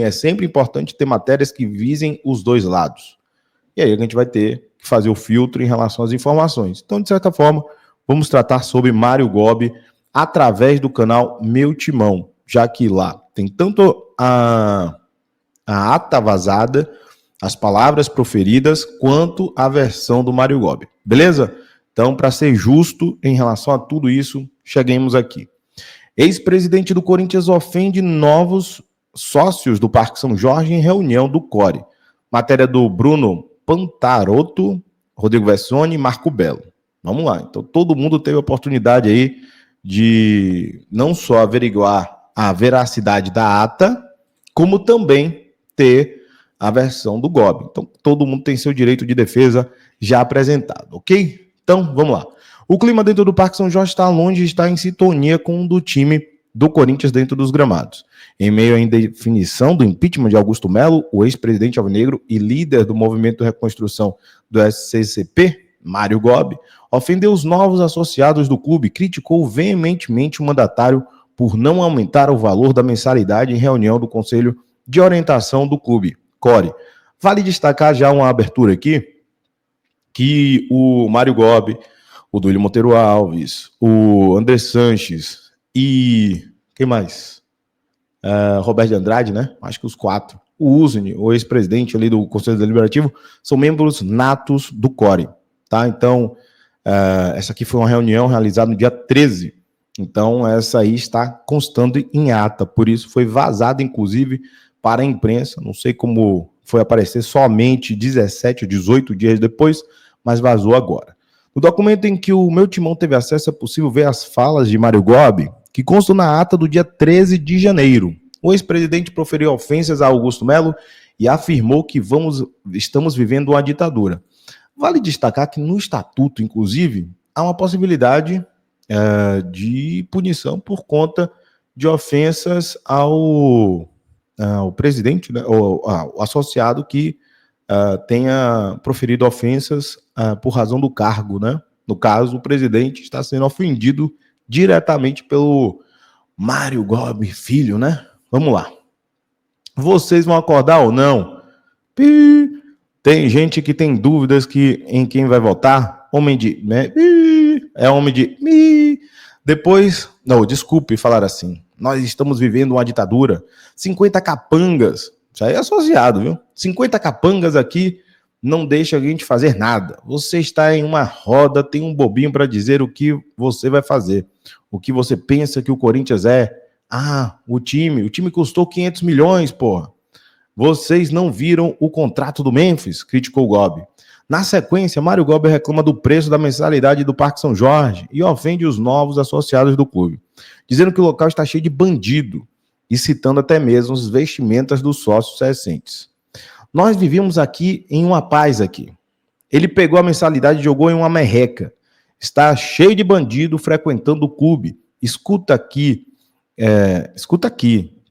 é sempre importante ter matérias que visem os dois lados. E aí a gente vai ter que fazer o filtro em relação às informações. Então, de certa forma, vamos tratar sobre Mário Gobi através do canal Meu Timão, já que lá tem tanto a ata vazada, as palavras proferidas, quanto a versão do Mário Gobi. Beleza? Então, para ser justo em relação a tudo isso, cheguemos aqui. Ex-presidente do Corinthians ofende novos sócios do Parque São Jorge em reunião do CORE. Matéria do Bruno Pantarotto, Rodrigo Vessone e Marco Belo. Vamos lá. Então, todo mundo teve a oportunidade aí de não só averiguar a veracidade da ata, como também ter a versão do Gobi. Então, todo mundo tem seu direito de defesa já apresentado, ok? Então, vamos lá. O clima dentro do Parque São Jorge está longe de estar em sintonia com o do time do Corinthians dentro dos gramados. Em meio à indefinição do impeachment de Augusto Melo, o ex-presidente alvinegro e líder do movimento de reconstrução do SCCP, Mário Gobi, ofendeu os novos associados do clube e criticou veementemente o mandatário por não aumentar o valor da mensalidade em reunião do Conselho de Orientação do clube, CORE. Vale destacar já uma abertura aqui, que o Mário Gobi, o Duílio Monteiro Alves, o André Sanches e... quem mais? Roberto de Andrade, né? Acho que os 4. O Uzini, o ex-presidente ali do Conselho Deliberativo, são membros natos do CORE, tá? Então, essa aqui foi uma reunião realizada no dia 13. Então, essa aí está constando em ata. Por isso, foi vazada, inclusive, para a imprensa. Não sei como foi aparecer somente 17 ou 18 dias depois, mas vazou agora. No documento em que o Meu Timão teve acesso, é possível ver as falas de Mário Gobi, que constam na ata do dia 13 de janeiro. O ex-presidente proferiu ofensas a Augusto Melo e afirmou que estamos vivendo uma ditadura. Vale destacar que no estatuto, inclusive, há uma possibilidade de punição por conta de ofensas ao presidente, né, ao associado que tenha proferido ofensas por razão do cargo, né? No caso, o presidente está sendo ofendido diretamente pelo Mário Gobi Filho, né? Vamos lá. Vocês vão acordar ou não? Tem gente que tem dúvidas em quem vai votar. Homem de... né? É homem de... Depois... Não, desculpe falar assim. Nós estamos vivendo uma ditadura. 50 capangas. Isso aí é associado, viu? 50 capangas aqui não deixa a gente fazer nada. Você está em uma roda, tem um bobinho para dizer o que você vai fazer. O que você pensa que o Corinthians é. O time custou 500 milhões, porra. Vocês não viram o contrato do Memphis? Criticou o Gobi. Na sequência, Mário Gobi reclama do preço da mensalidade do Parque São Jorge e ofende os novos associados do clube, dizendo que o local está cheio de bandido e citando até mesmo as vestimentas dos sócios recentes. Nós vivíamos aqui em uma paz aqui. Ele pegou a mensalidade e jogou em uma merreca. Está cheio de bandido frequentando o clube. Escuta aqui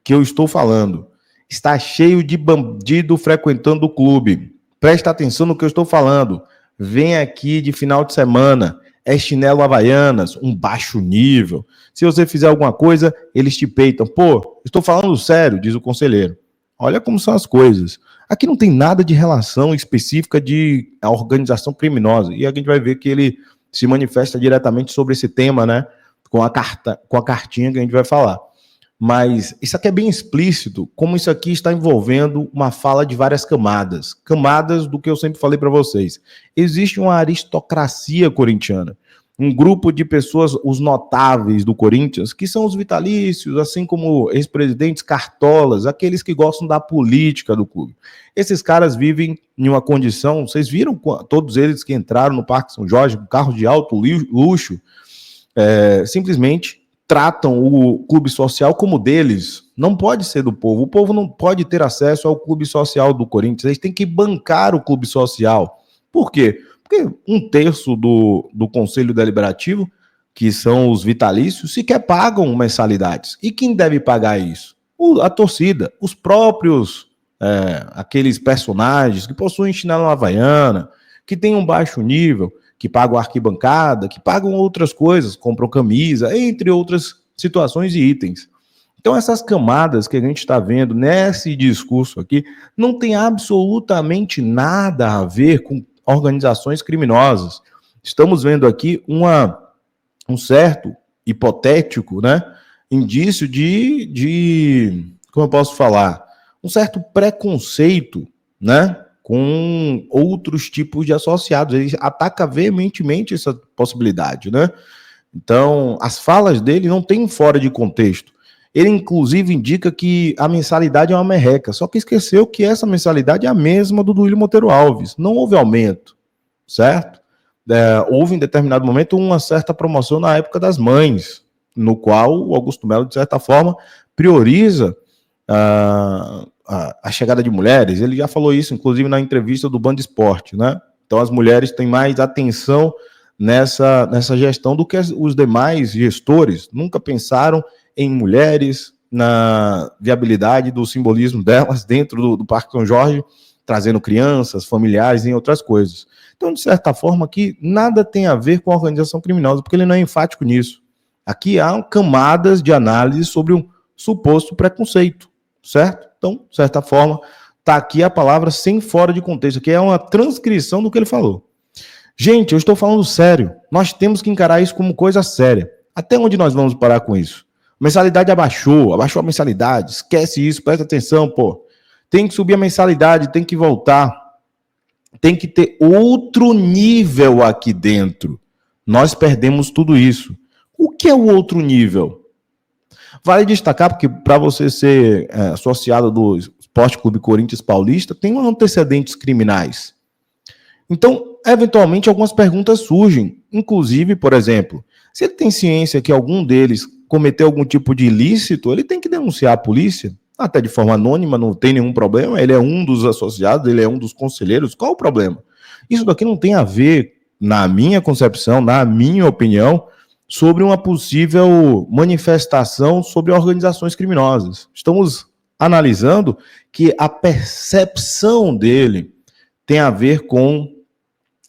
que eu estou falando. Está cheio de bandido frequentando o clube. Presta atenção no que eu estou falando. Vem aqui de final de semana. É chinelo Havaianas, um baixo nível. Se você fizer alguma coisa, eles te peitam. Pô, estou falando sério, diz o conselheiro. Olha como são as coisas. Aqui não tem nada de relação específica de organização criminosa. E a gente vai ver que ele se manifesta diretamente sobre esse tema, né? Com a cartinha que a gente vai falar. Mas isso aqui é bem explícito, como isso aqui está envolvendo uma fala de várias camadas. Camadas do que eu sempre falei para vocês. Existe uma aristocracia corintiana. Um grupo de pessoas, os notáveis do Corinthians, que são os vitalícios, assim como ex-presidentes cartolas, aqueles que gostam da política do clube. Esses caras vivem em uma condição, vocês viram todos eles que entraram no Parque São Jorge, com carros de alto luxo, simplesmente tratam o clube social como deles. Não pode ser do povo. O povo não pode ter acesso ao clube social do Corinthians. Eles têm que bancar o clube social. Por quê? Porque 1/3 do Conselho Deliberativo, que são os vitalícios, sequer pagam mensalidades. E quem deve pagar isso? A torcida, os próprios, aqueles personagens que possuem chinelo havaiana, que têm um baixo nível, que pagam arquibancada, que pagam outras coisas, compram camisa, entre outras situações e itens. Então, essas camadas que a gente está vendo nesse discurso aqui não tem absolutamente nada a ver com organizações criminosas. Estamos vendo aqui um certo hipotético, né, indício como eu posso falar, um certo preconceito, né, com outros tipos de associados. Ele ataca veementemente essa possibilidade, né? Então, as falas dele não têm fora de contexto. Ele, inclusive, indica que a mensalidade é uma merreca, só que esqueceu que essa mensalidade é a mesma do Duílio Monteiro Alves. Não houve aumento, certo? Houve, em determinado momento, uma certa promoção na época das mães, no qual o Augusto Melo, de certa forma, prioriza a chegada de mulheres. Ele já falou isso, inclusive, na entrevista do Band Esporte, né? Então, as mulheres têm mais atenção nessa gestão do que os demais gestores. Nunca pensaram em mulheres, na viabilidade do simbolismo delas dentro do Parque São Jorge, trazendo crianças, familiares e outras coisas. Então, de certa forma, aqui nada tem a ver com a organização criminosa, porque ele não é enfático nisso. Aqui há camadas de análise sobre um suposto preconceito, certo? Então, de certa forma, está aqui a palavra sem fora de contexto, que é uma transcrição do que ele falou. Gente, eu estou falando sério. Nós temos que encarar isso como coisa séria. Até onde nós vamos parar com isso? A mensalidade abaixou a mensalidade, esquece isso, presta atenção, pô. Tem que subir a mensalidade, tem que voltar. Tem que ter outro nível aqui dentro. Nós perdemos tudo isso. O que é o outro nível? Vale destacar, porque para você ser associado do Esporte Clube Corinthians Paulista, tem antecedentes criminais. Então, eventualmente, algumas perguntas surgem. Inclusive, por exemplo, se ele tem ciência que algum deles cometeu algum tipo de ilícito, ele tem que denunciar a polícia, até de forma anônima, não tem nenhum problema. Ele é um dos associados, ele é um dos conselheiros. Qual o problema? Isso daqui não tem a ver, na minha concepção, na minha opinião, sobre uma possível manifestação sobre organizações criminosas. Estamos analisando que a percepção dele tem a ver com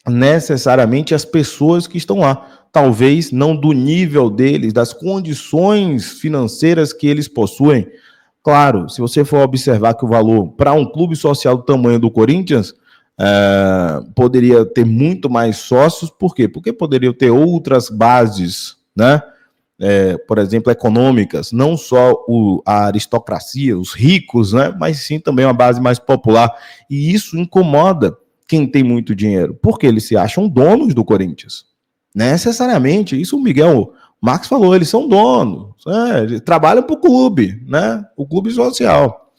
necessariamente as pessoas que estão lá. Talvez não do nível deles, das condições financeiras que eles possuem. Claro, se você for observar que o valor para um clube social do tamanho do Corinthians poderia ter muito mais sócios. Por quê? Porque poderiam ter outras bases, né? Por exemplo, econômicas, não só a aristocracia, os ricos, né? Mas sim também uma base mais popular. E isso incomoda quem tem muito dinheiro, porque eles se acham donos do Corinthians. Necessariamente, isso o Miguel Marques falou, eles são donos, eles trabalham para o clube, né? O clube social.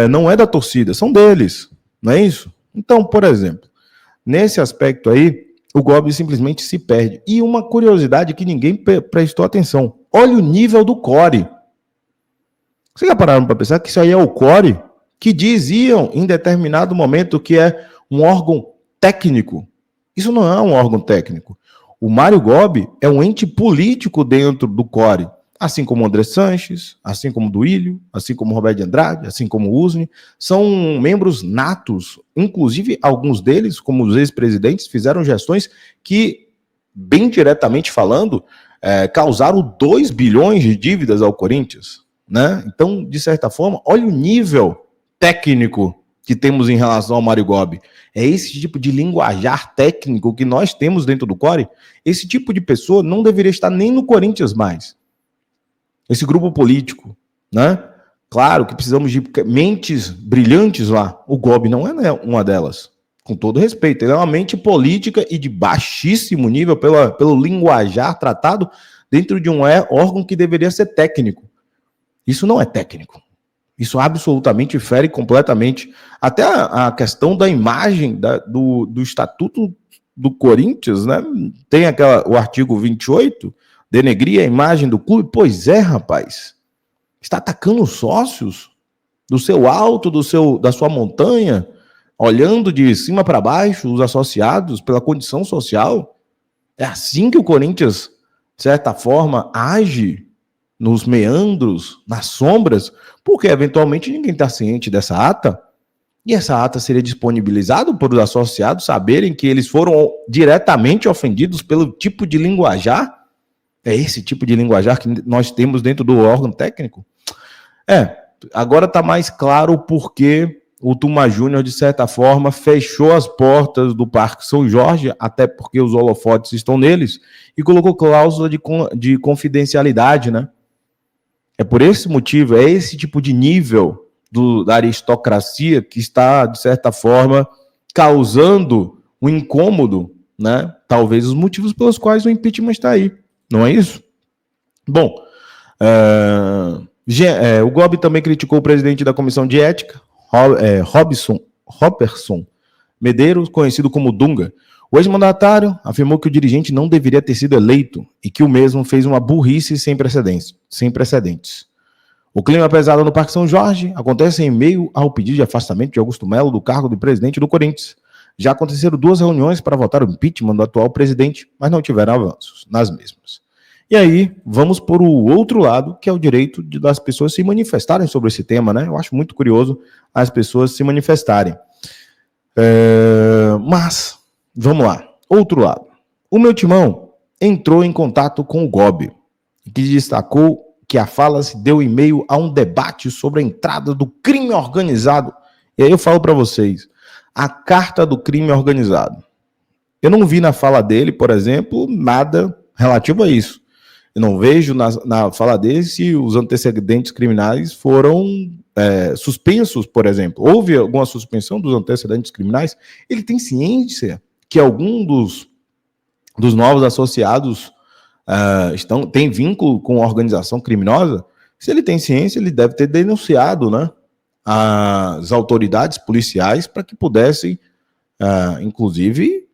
Não é da torcida, são deles, não é isso? Então, por exemplo, nesse aspecto aí, o Gobi simplesmente se perde. E uma curiosidade que ninguém prestou atenção, olha o nível do core. Vocês já pararam para pensar que isso aí é o core que diziam em determinado momento que é um órgão técnico? Isso não é um órgão técnico. O Mário Gobi é um ente político dentro do core, assim como o André Sanches, assim como o Duílio, assim como o Roberto de Andrade, assim como o Usni, são membros natos. Inclusive, alguns deles, como os ex-presidentes, fizeram gestões que, bem diretamente falando, causaram 2 bilhões de dívidas ao Corinthians, né? Então, de certa forma, olha o nível técnico que temos em relação ao Mário Gobi. É esse tipo de linguajar técnico que nós temos dentro do core. Esse tipo de pessoa não deveria estar nem no Corinthians mais. Esse grupo político, né? Claro que precisamos de mentes brilhantes lá. O Gobi não é uma delas, com todo respeito. Ele é uma mente política e de baixíssimo nível pelo linguajar tratado dentro de um órgão que deveria ser técnico. Isso não é técnico. Isso absolutamente fere completamente até a questão da imagem do Estatuto do Corinthians, né? Tem o artigo 28, denegrir a imagem do clube. Pois é, rapaz. Está atacando os sócios do seu alto, da sua montanha, olhando de cima para baixo os associados pela condição social. É assim que o Corinthians, de certa forma, age nos meandros, nas sombras, porque eventualmente ninguém está ciente dessa ata, e essa ata seria disponibilizada para os associados saberem que eles foram diretamente ofendidos pelo tipo de linguajar. É esse tipo de linguajar que nós temos dentro do órgão técnico. Agora está mais claro o porquê o Tuma Júnior, de certa forma, fechou as portas do Parque São Jorge, até porque os holofotes estão neles, e colocou cláusula de confidencialidade, né? É por esse motivo, é esse tipo de nível da aristocracia que está, de certa forma, causando um incômodo, né? Talvez os motivos pelos quais o impeachment está aí, não é isso? Bom, o Gobi também criticou o presidente da Comissão de Ética, Robertson Medeiros, conhecido como Dunga. O ex-mandatário afirmou que o dirigente não deveria ter sido eleito e que o mesmo fez uma burrice sem precedentes. O clima pesado no Parque São Jorge acontece em meio ao pedido de afastamento de Augusto Melo do cargo de presidente do Corinthians. Já aconteceram 2 reuniões para votar o impeachment do atual presidente, mas não tiveram avanços nas mesmas. E aí, vamos por o outro lado, que é o direito das pessoas se manifestarem sobre esse tema, né? Eu acho muito curioso as pessoas se manifestarem. Mas, vamos lá. Outro lado. O meu timão entrou em contato com o Gobi, que destacou que a fala se deu em meio a um debate sobre a entrada do crime organizado. E aí eu falo para vocês, a carta do crime organizado. Eu não vi na fala dele, por exemplo, nada relativo a isso. Eu não vejo na fala dele se os antecedentes criminais foram suspensos, por exemplo. Houve alguma suspensão dos antecedentes criminais? Ele tem ciência que algum dos novos associados tem vínculo com a organização criminosa? Se ele tem ciência, ele deve ter denunciado, né, as autoridades policiais para que pudessem, inclusive,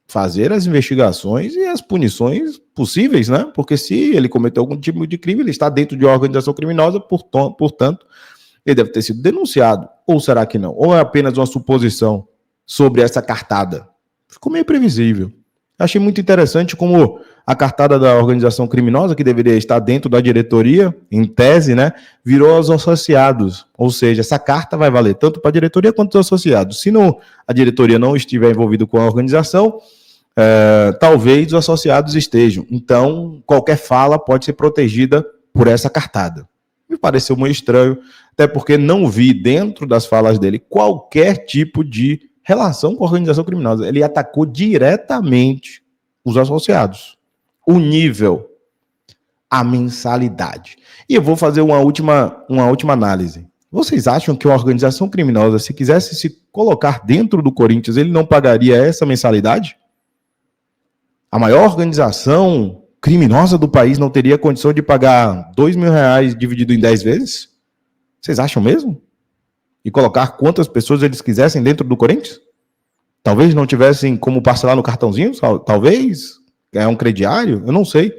fazer as investigações e as punições possíveis, né? Porque se ele cometeu algum tipo de crime, ele está dentro de uma organização criminosa, portanto, ele deve ter sido denunciado. Ou será que não? Ou é apenas uma suposição sobre essa cartada? Ficou meio previsível. Achei muito interessante como a cartada da organização criminosa, que deveria estar dentro da diretoria, em tese, né, virou aos associados. Ou seja, essa carta vai valer tanto para a diretoria quanto para os associados. Se a diretoria não estiver envolvida com a organização, talvez os associados estejam. Então, qualquer fala pode ser protegida por essa cartada. Me pareceu muito estranho, até porque não vi dentro das falas dele qualquer tipo de relação com a organização criminosa. Ele atacou diretamente os associados. O nível, a mensalidade. E eu vou fazer uma última análise. Vocês acham que uma organização criminosa, se quisesse se colocar dentro do Corinthians, ele não pagaria essa mensalidade? A maior organização criminosa do país não teria condição de pagar R$2.000 dividido em 10 vezes? Vocês acham mesmo? E colocar quantas pessoas eles quisessem dentro do Corinthians? Talvez não tivessem como parcelar no cartãozinho? Talvez? É um crediário? Eu não sei.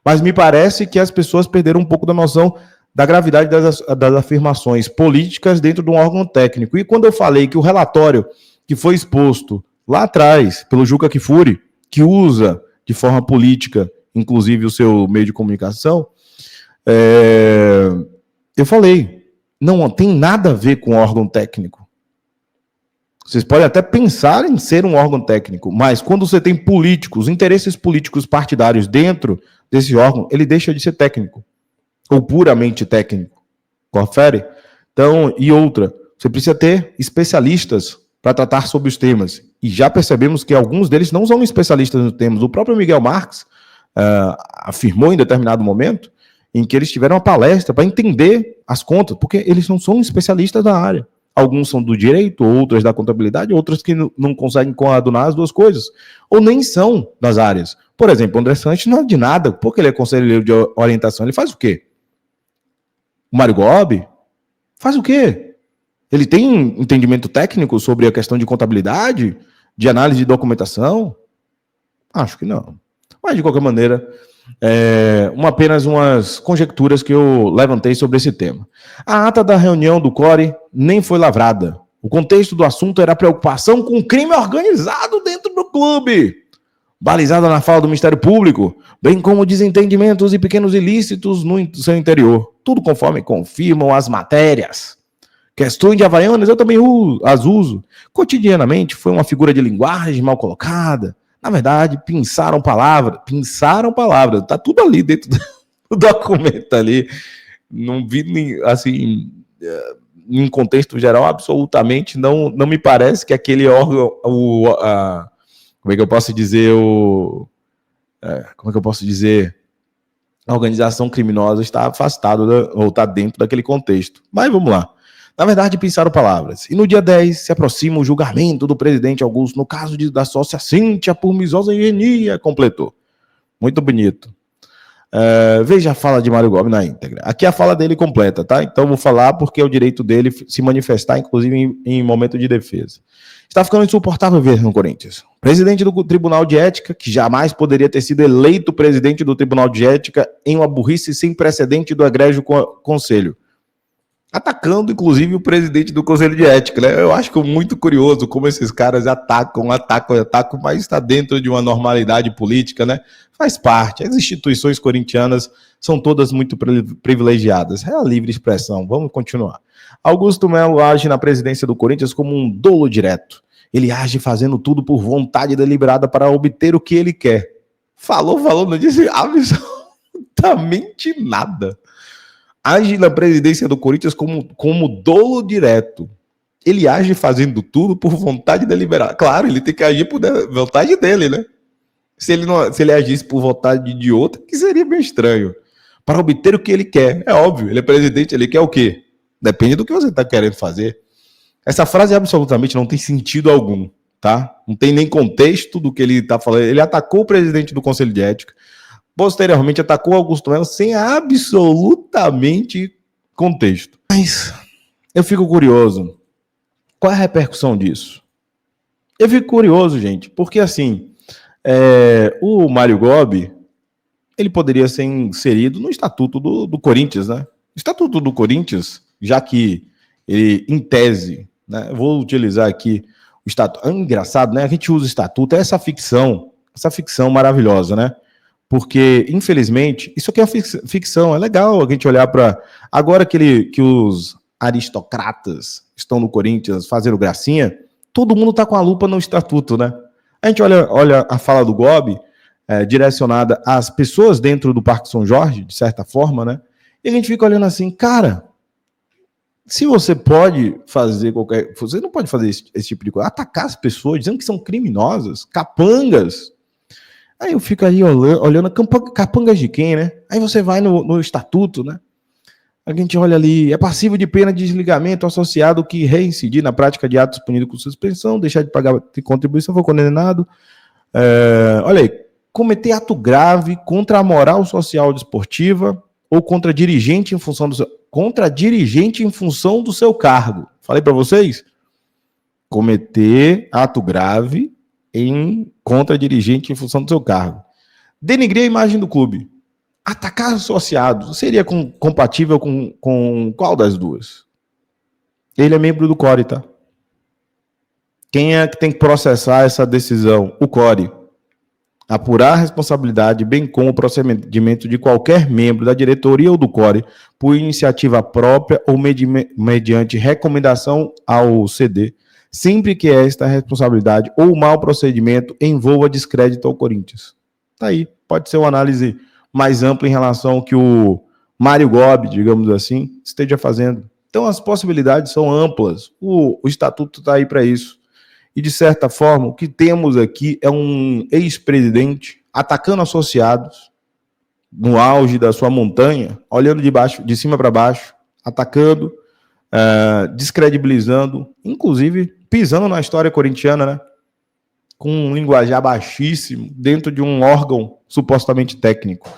Mas me parece que as pessoas perderam um pouco da noção da gravidade das afirmações políticas dentro de um órgão técnico. E quando eu falei que o relatório que foi exposto lá atrás pelo Juca Kfouri, que usa de forma política, inclusive o seu meio de comunicação, eu falei, não tem nada a ver com órgão técnico. Vocês podem até pensar em ser um órgão técnico, mas quando você tem políticos, interesses políticos partidários dentro desse órgão, ele deixa de ser técnico, ou puramente técnico. Confere? Então, e outra, você precisa ter especialistas para tratar sobre os temas. E já percebemos que alguns deles não são especialistas nos temas. O próprio Miguel Marques afirmou em determinado momento em que eles tiveram uma palestra para entender as contas, porque eles não são especialistas da área. Alguns são do direito, outros da contabilidade, outros que não conseguem coadunar as duas coisas, ou nem são das áreas. Por exemplo, o André Sanches não é de nada, porque ele é conselheiro de orientação, ele faz o quê? O Mário Gobi faz o quê? Ele tem entendimento técnico sobre a questão de contabilidade, de análise de documentação? Acho que não. Mas, de qualquer maneira, apenas umas conjecturas que eu levantei sobre esse tema. A ata da reunião do CORE nem foi lavrada. O contexto do assunto era a preocupação com o crime organizado dentro do clube, balizada na fala do Ministério Público, bem como desentendimentos e pequenos ilícitos no seu interior. Tudo conforme confirmam as matérias. Questões de Havaianas eu também as uso. Cotidianamente foi uma figura de linguagem mal colocada. Na verdade, pinçaram palavras. Tá tudo ali dentro do documento ali. Não vi, assim, em contexto geral, absolutamente não me parece que aquele órgão, como é que eu posso dizer, a organização criminosa está afastada ou está dentro daquele contexto. Mas vamos lá. Na verdade, pensaram palavras. E no dia 10 se aproxima o julgamento do presidente Augusto no caso da sócia Cíntia por misoginia, completou. Muito bonito. Veja a fala de Mário Gobi na íntegra. Aqui a fala dele completa, tá? Então vou falar porque é o direito dele se manifestar, inclusive em momento de defesa. Está ficando insuportável ver no Corinthians. Presidente do Tribunal de Ética, que jamais poderia ter sido eleito presidente do Tribunal de Ética em uma burrice sem precedente do egrégio conselho. Atacando, inclusive, o presidente do Conselho de Ética, né? Eu acho muito curioso como esses caras atacam, mas está dentro de uma normalidade política, né? Faz parte. As instituições corintianas são todas muito privilegiadas. É a livre expressão. Vamos continuar. Augusto Melo age na presidência do Corinthians como um dolo direto. Ele age fazendo tudo por vontade deliberada para obter o que ele quer. Falou, não disse absolutamente nada. Age na presidência do Corinthians como dolo direto. Ele age fazendo tudo por vontade deliberada. Claro, ele tem que agir por vontade dele, né? Se ele agisse por vontade de outro, que seria bem estranho. Para obter o que ele quer. É óbvio, ele é presidente, ele quer o quê? Depende do que você está querendo fazer. Essa frase absolutamente não tem sentido algum, tá? Não tem nem contexto do que ele está falando. Ele atacou o presidente do Conselho de Ética. Posteriormente, atacou Augusto Melo sem absolutamente contexto. Mas eu fico curioso. Qual é a repercussão disso? Eu fico curioso, gente, porque assim, o Mário Gobi, ele poderia ser inserido no Estatuto do Corinthians, né? Estatuto do Corinthians, já que ele, em tese, né? Eu vou utilizar aqui o Estatuto. É engraçado, né? A gente usa o Estatuto, essa ficção maravilhosa, né? Porque, infelizmente, isso aqui é uma ficção. É legal a gente olhar para... Agora que os aristocratas estão no Corinthians fazendo gracinha, todo mundo está com a lupa no estatuto, né? A gente olha a fala do Gobi, direcionada às pessoas dentro do Parque São Jorge, de certa forma, né? E a gente fica olhando assim, cara, se você pode fazer você não pode fazer esse tipo de coisa, atacar as pessoas dizendo que são criminosas, capangas. Aí eu fico ali olhando capangas de quem, né? Aí você vai no estatuto, né? A gente olha ali, é passível de pena de desligamento associado que reincidir na prática de atos punidos com suspensão, deixar de pagar de contribuição, for condenado. Olha aí, cometer ato grave contra a moral social desportiva ou contra dirigente em função do seu cargo. Falei para vocês? Cometer ato grave contra dirigente em função do seu cargo. Denigrir a imagem do clube. Atacar associados. Seria compatível com qual das duas? Ele é membro do CORE, tá? Quem é que tem que processar essa decisão? O CORE. Apurar a responsabilidade, bem como o procedimento de qualquer membro da diretoria ou do CORE por iniciativa própria ou mediante recomendação ao CD, sempre que esta responsabilidade ou mau procedimento envolva descrédito ao Corinthians. Tá aí, pode ser uma análise mais ampla em relação ao que o Mário Gobi, digamos assim, esteja fazendo. Então as possibilidades são amplas, o estatuto está aí para isso. E de certa forma, o que temos aqui é um ex-presidente atacando associados no auge da sua montanha, olhando de cima para baixo, atacando, descredibilizando, inclusive pisando na história corintiana, né? Com um linguajar baixíssimo dentro de um órgão supostamente técnico.